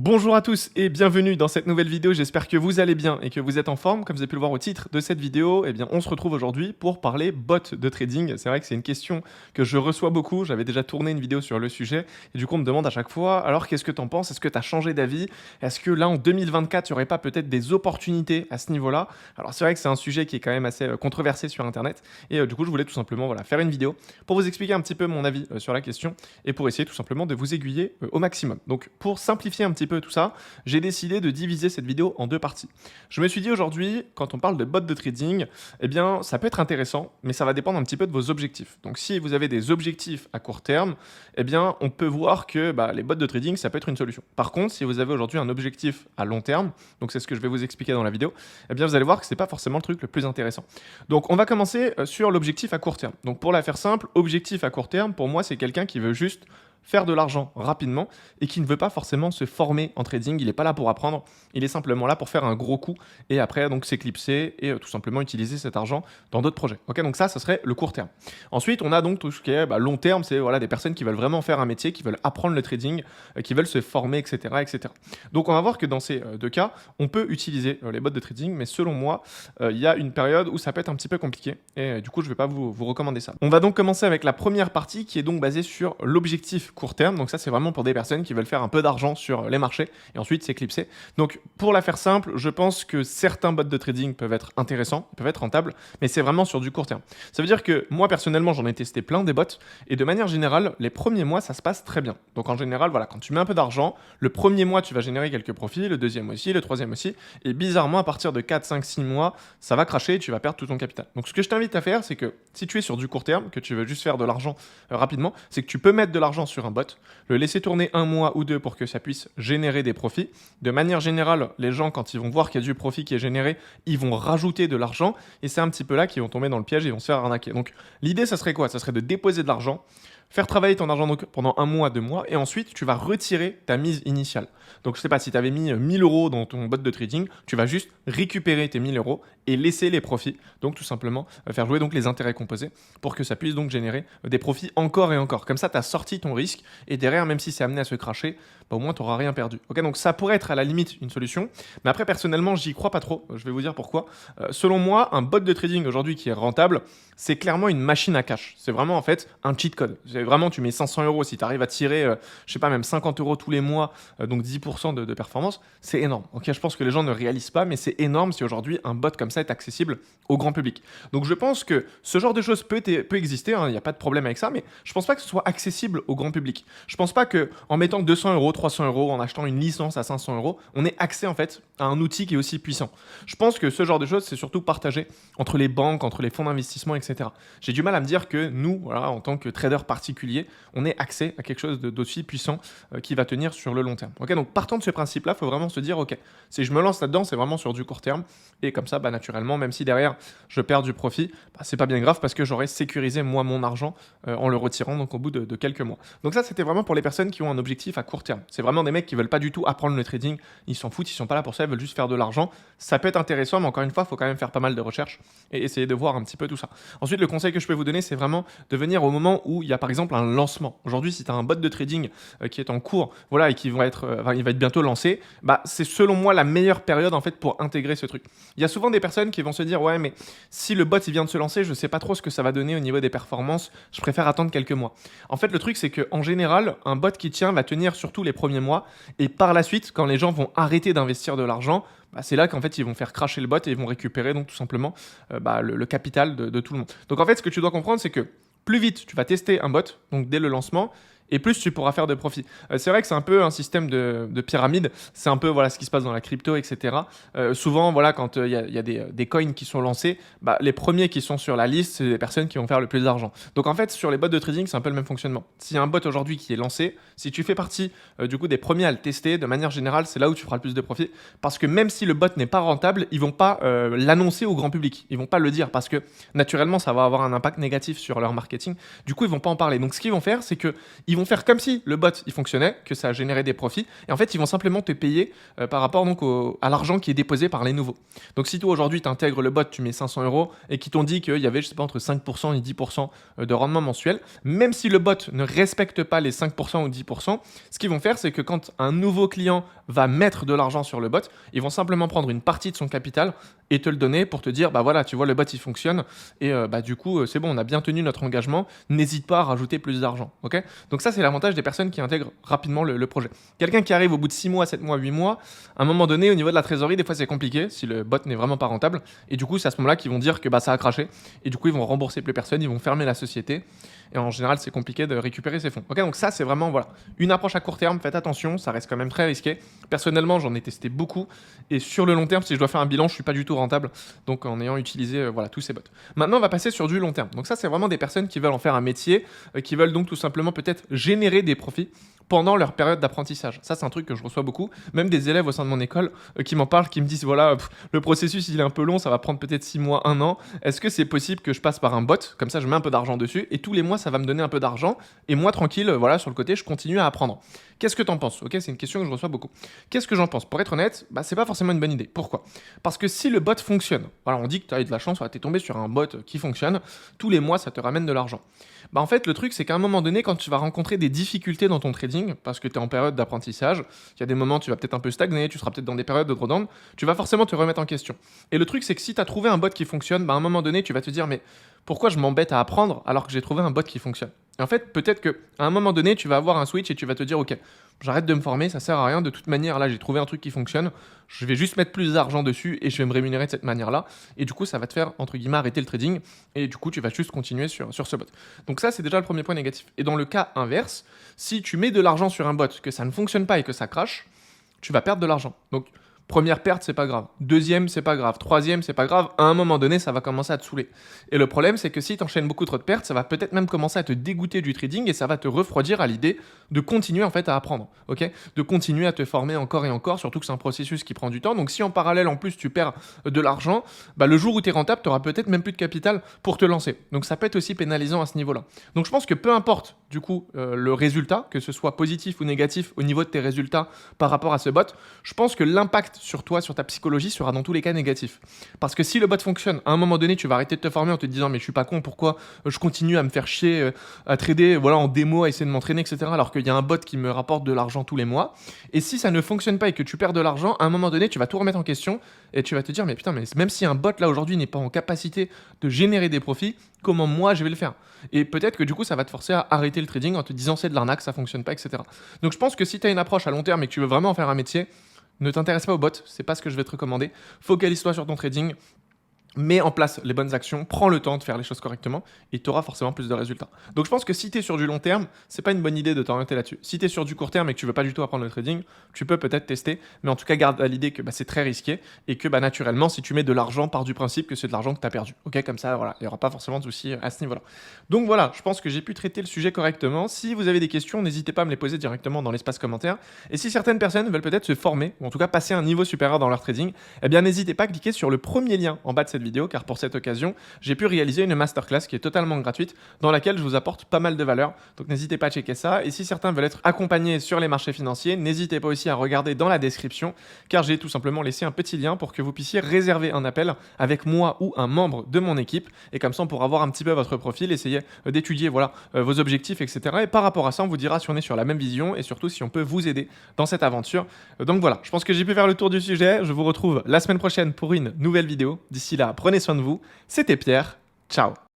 Bonjour à tous et bienvenue dans cette nouvelle vidéo, j'espère que vous allez bien et que vous êtes en forme. Comme vous avez pu le voir au titre de cette vidéo, eh bien on se retrouve aujourd'hui pour parler bots de trading. C'est vrai que c'est une question que je reçois beaucoup, j'avais déjà tourné une vidéo sur le sujet et du coup on me demande à chaque fois, alors qu'est-ce que t'en penses? Est-ce que t'as changé d'avis? Est-ce que là en 2024 il n'y aurait pas peut-être des opportunités à ce niveau-là? Alors c'est vrai que c'est un sujet qui est quand même assez controversé sur internet et du coup je voulais tout simplement faire une vidéo pour vous expliquer un petit peu mon avis sur la question et pour essayer tout simplement de vous aiguiller au maximum. Donc pour simplifier un petit peu tout ça, j'ai décidé de diviser cette vidéo en deux parties. Je me suis dit aujourd'hui, quand on parle de bots de trading, eh bien ça peut être intéressant, mais ça va dépendre un petit peu de vos objectifs. Donc si vous avez des objectifs à court terme, eh bien on peut voir que les bots de trading, ça peut être une solution. Par contre, si vous avez aujourd'hui un objectif à long terme, donc c'est ce que je vais vous expliquer dans la vidéo, eh bien vous allez voir que c'est pas forcément le truc le plus intéressant. Donc on va commencer sur l'objectif à court terme. Donc pour la faire simple, objectif à court terme, pour moi c'est quelqu'un qui veut juste faire de l'argent rapidement et qui ne veut pas forcément se former en trading, il n'est pas là pour apprendre, il est simplement là pour faire un gros coup et après donc s'éclipser et tout simplement utiliser cet argent dans d'autres projets. Ok, donc ça serait le court terme. Ensuite, on a donc tout ce qui est long terme, c'est des personnes qui veulent vraiment faire un métier, qui veulent apprendre le trading, qui veulent se former, etc., etc. Donc on va voir que dans ces deux cas, on peut utiliser les bots de trading, mais selon moi, il y a une période où ça peut être un petit peu compliqué et du coup, je ne vais pas vous recommander ça. On va donc commencer avec la première partie qui est donc basée sur l'objectif court terme. Donc ça, c'est vraiment pour des personnes qui veulent faire un peu d'argent sur les marchés et ensuite s'éclipser. Donc pour la faire simple, je pense que certains bots de trading peuvent être intéressants, peuvent être rentables, mais c'est vraiment sur du court terme. Ça veut dire que moi, personnellement, j'en ai testé plein des bots et de manière générale, les premiers mois, ça se passe très bien. Donc en général, quand tu mets un peu d'argent, le premier mois, tu vas générer quelques profits, le deuxième aussi, le troisième aussi. Et bizarrement, à partir de 4, 5, 6 mois, ça va cracher et tu vas perdre tout ton capital. Donc ce que je t'invite à faire, c'est que si tu es sur du court terme, que tu veux juste faire de l'argent rapidement, c'est que tu peux mettre de l'argent sur un bot, le laisser tourner un mois ou deux pour que ça puisse générer des profits. De manière générale, les gens, quand ils vont voir qu'il y a du profit qui est généré, ils vont rajouter de l'argent et c'est un petit peu là qu'ils vont tomber dans le piège et ils vont se faire arnaquer. Donc l'idée, ça serait quoi? Ça serait de déposer de l'argent, faire travailler ton argent pendant un mois, 2 mois, et ensuite tu vas retirer ta mise initiale. Donc je sais pas, si tu avais mis 1000 euros dans ton bot de trading, tu vas juste récupérer tes 1000 euros et laisser les profits. Donc tout simplement faire jouer donc les intérêts composés pour que ça puisse donc générer des profits encore et encore. Comme ça, tu as sorti ton risque et derrière, même si c'est amené à se cracher, au moins tu n'auras rien perdu. Ok, donc ça pourrait être à la limite une solution, mais après personnellement, j'y crois pas trop. Je vais vous dire pourquoi. Selon moi, un bot de trading aujourd'hui qui est rentable, c'est clairement une machine à cash. C'est vraiment en fait un cheat code. C'est vraiment, tu mets 500 euros, si tu arrives à tirer, je sais pas, même 50 euros tous les mois, donc 10% de performance, c'est énorme. Ok, je pense que les gens ne réalisent pas, mais c'est énorme si aujourd'hui un bot comme ça est accessible au grand public. Donc je pense que ce genre de choses peut exister, il n'y a pas de problème avec ça, mais je pense pas que ce soit accessible au grand public. Je pense pas que en mettant 200 euros, 300 euros, en achetant une licence à 500 euros, on ait accès en fait à un outil qui est aussi puissant. Je pense que ce genre de choses, c'est surtout partagé entre les banques, entre les fonds d'investissement, etc. J'ai du mal à me dire que nous, en tant que traders particuliers, on ait accès à quelque chose d'aussi puissant qui va tenir sur le long terme. Ok, donc partant de ce principe-là, il faut vraiment se dire, ok, si je me lance là-dedans, c'est vraiment sur du court terme, et comme ça, naturellement, même si derrière je perds du profit, c'est pas bien grave parce que j'aurais sécurisé moi mon argent en le retirant donc au bout de quelques mois. Donc ça, c'était vraiment pour les personnes qui ont un objectif à court terme. C'est vraiment des mecs qui veulent pas du tout apprendre le trading, ils s'en foutent, ils sont pas là pour ça, ils veulent juste faire de l'argent. Ça peut être intéressant, mais encore une fois, il faut quand même faire pas mal de recherches et essayer de voir un petit peu tout ça. Ensuite, le conseil que je peux vous donner, c'est vraiment de venir au moment où il y a par exemple un lancement. Aujourd'hui, si tu as un bot de trading qui est en cours, et qui va être bientôt lancé, c'est selon moi la meilleure période en fait pour intégrer ce truc. Il y a souvent des personnes qui vont se dire, ouais, mais si le bot il vient de se lancer, je sais pas trop ce que ça va donner au niveau des performances, je préfère attendre quelques mois. En fait, le truc, c'est qu'en général, un bot qui tient va tenir surtout les premiers mois et par la suite, quand les gens vont arrêter d'investir de l'argent, c'est là qu'en fait ils vont faire crasher le bot et ils vont récupérer donc tout simplement le capital de tout le monde. Donc en fait, ce que tu dois comprendre, c'est que plus vite tu vas tester un bot, donc dès le lancement, et plus tu pourras faire de profit. C'est vrai que c'est un peu un système de pyramide, c'est un peu ce qui se passe dans la crypto, etc. Souvent, quand il y a des coins qui sont lancés, les premiers qui sont sur la liste, c'est les personnes qui vont faire le plus d'argent. Donc en fait, sur les bots de trading, c'est un peu le même fonctionnement. S'il y a un bot aujourd'hui qui est lancé, si tu fais partie des premiers à le tester, de manière générale, c'est là où tu feras le plus de profit. Parce que même si le bot n'est pas rentable, ils vont pas l'annoncer au grand public. Ils vont pas le dire parce que naturellement, ça va avoir un impact négatif sur leur marketing. Du coup, ils vont pas en parler. Donc ce qu'ils vont faire, c'est que ils vont faire comme si le bot il fonctionnait, que ça générait des profits, et en fait ils vont simplement te payer par rapport donc à l'argent qui est déposé par les nouveaux. Donc si toi aujourd'hui tu intègres le bot, tu mets 500 € et qu'ils t'ont dit qu'il y avait, je sais pas, entre 5% et 10% de rendement mensuel, même si le bot ne respecte pas les 5% ou 10%, ce qu'ils vont faire, c'est que quand un nouveau client va mettre de l'argent sur le bot, ils vont simplement prendre une partie de son capital et te le donner pour te dire, bah voilà, tu vois, le bot il fonctionne et bah du coup c'est bon, on a bien tenu notre engagement, n'hésite pas à rajouter plus d'argent, ok? Donc ça c'est l'avantage des personnes qui intègrent rapidement le projet. Quelqu'un qui arrive au bout de 6 mois, 7 mois, 8 mois, à un moment donné au niveau de la trésorerie, des fois c'est compliqué si le bot n'est vraiment pas rentable et du coup c'est à ce moment-là qu'ils vont dire que bah ça a craché et du coup ils vont rembourser plus personne, ils vont fermer la société et en général c'est compliqué de récupérer ces fonds. Ok, donc ça c'est vraiment voilà, une approche à court terme, faites attention, ça reste quand même très risqué. Personnellement j'en ai testé beaucoup et sur le long terme si je dois faire un bilan je suis pas du tout rentable donc en ayant utilisé voilà, tous ces bots. Maintenant on va passer sur du long terme. Donc ça c'est vraiment des personnes qui veulent en faire un métier, qui veulent donc tout simplement peut-être générer des profits pendant leur période d'apprentissage. Ça, c'est un truc que je reçois beaucoup. Même des élèves au sein de mon école qui m'en parlent, qui me disent, voilà, le processus, il est un peu long, ça va prendre peut-être 6 mois, 1 an. Est-ce que c'est possible que je passe par un bot? Comme ça, je mets un peu d'argent dessus et tous les mois, ça va me donner un peu d'argent. Et moi, tranquille, voilà, sur le côté, je continue à apprendre. Qu'est-ce que t'en penses? Ok, c'est une question que je reçois beaucoup. Qu'est-ce que j'en pense? Pour être honnête, bah, c'est pas forcément une bonne idée. Pourquoi? Parce que si le bot fonctionne, voilà, on dit que tu as eu de la chance, voilà, tu es tombé sur un bot qui fonctionne, tous les mois, ça te ramène de l'argent. Bah en fait, le truc, c'est qu'à un moment donné, quand tu vas rencontrer des difficultés dans ton trading, parce que tu es en période d'apprentissage, il y a des moments où tu vas peut-être un peu stagner, tu seras peut-être dans des périodes de drawdown, tu vas forcément te remettre en question. Et le truc, c'est que si tu as trouvé un bot qui fonctionne, bah à un moment donné, tu vas te dire, mais pourquoi je m'embête à apprendre alors que j'ai trouvé un bot qui fonctionne? Et en fait, peut-être qu'à un moment donné, tu vas avoir un switch et tu vas te dire, ok, j'arrête de me former, ça sert à rien, de toute manière, là, j'ai trouvé un truc qui fonctionne, je vais juste mettre plus d'argent dessus et je vais me rémunérer de cette manière-là. Et du coup, ça va te faire, entre guillemets, arrêter le trading et du coup, tu vas juste continuer sur ce bot. Donc ça, c'est déjà le premier point négatif. Et dans le cas inverse, si tu mets de l'argent sur un bot, que ça ne fonctionne pas et que ça crache, tu vas perdre de l'argent. Donc, première perte, c'est pas grave. Deuxième, c'est pas grave. Troisième, c'est pas grave. À un moment donné, ça va commencer à te saouler. Et le problème, c'est que si tu enchaînes beaucoup trop de pertes, ça va peut-être même commencer à te dégoûter du trading et ça va te refroidir à l'idée de continuer en fait à apprendre, ok? De continuer à te former encore et encore, surtout que c'est un processus qui prend du temps. Donc si en parallèle, en plus, tu perds de l'argent, bah, le jour où tu es rentable, tu auras peut-être même plus de capital pour te lancer. Donc ça peut être aussi pénalisant à ce niveau-là. Donc je pense que peu importe du coup le résultat, que ce soit positif ou négatif au niveau de tes résultats par rapport à ce bot, je pense que l'impact sur toi, sur ta psychologie, sera dans tous les cas négatif. Parce que si le bot fonctionne, à un moment donné, tu vas arrêter de te former en te disant mais je suis pas con, pourquoi je continue à me faire chier, à trader, voilà, en démo, à essayer de m'entraîner, etc. alors qu'il y a un bot qui me rapporte de l'argent tous les mois. Et si ça ne fonctionne pas et que tu perds de l'argent, à un moment donné, tu vas tout remettre en question et tu vas te dire mais putain, mais même si un bot là aujourd'hui n'est pas en capacité de générer des profits, comment moi je vais le faire? Et peut-être que du coup ça va te forcer à arrêter le trading en te disant c'est de l'arnaque, ça fonctionne pas, etc. Donc je pense que si tu as une approche à long terme et que tu veux vraiment en faire un métier, ne t'intéresse pas aux bots, c'est pas ce que je vais te recommander. Focalise-toi sur ton trading, mets en place les bonnes actions, prends le temps de faire les choses correctement et tu auras forcément plus de résultats. Donc je pense que si tu es sur du long terme, c'est pas une bonne idée de t'orienter là-dessus. Si tu es sur du court terme et que tu veux pas du tout apprendre le trading, tu peux peut-être tester, mais en tout cas garde à l'idée que c'est très risqué et que naturellement si tu mets de l'argent, pars du principe que c'est de l'argent que tu as perdu. Ok, comme ça voilà, il n'y aura pas forcément de soucis à ce niveau-là. Donc voilà, je pense que j'ai pu traiter le sujet correctement. Si vous avez des questions, n'hésitez pas à me les poser directement dans l'espace commentaire. Et si certaines personnes veulent peut-être se former ou en tout cas passer un niveau supérieur dans leur trading, eh bien n'hésitez pas à cliquer sur le premier lien en bas de cette vidéo car pour cette occasion, j'ai pu réaliser une masterclass qui est totalement gratuite dans laquelle je vous apporte pas mal de valeur. Donc n'hésitez pas à checker ça. Et si certains veulent être accompagnés sur les marchés financiers, n'hésitez pas aussi à regarder dans la description car j'ai tout simplement laissé un petit lien pour que vous puissiez réserver un appel avec moi ou un membre de mon équipe. Et comme ça, on pourra voir un petit peu votre profil, essayer d'étudier voilà, vos objectifs, etc. Et par rapport à ça, on vous dira si on est sur la même vision et surtout si on peut vous aider dans cette aventure. Donc voilà, je pense que j'ai pu faire le tour du sujet. Je vous retrouve la semaine prochaine pour une nouvelle vidéo. D'ici là, prenez soin de vous. C'était Pierre. Ciao.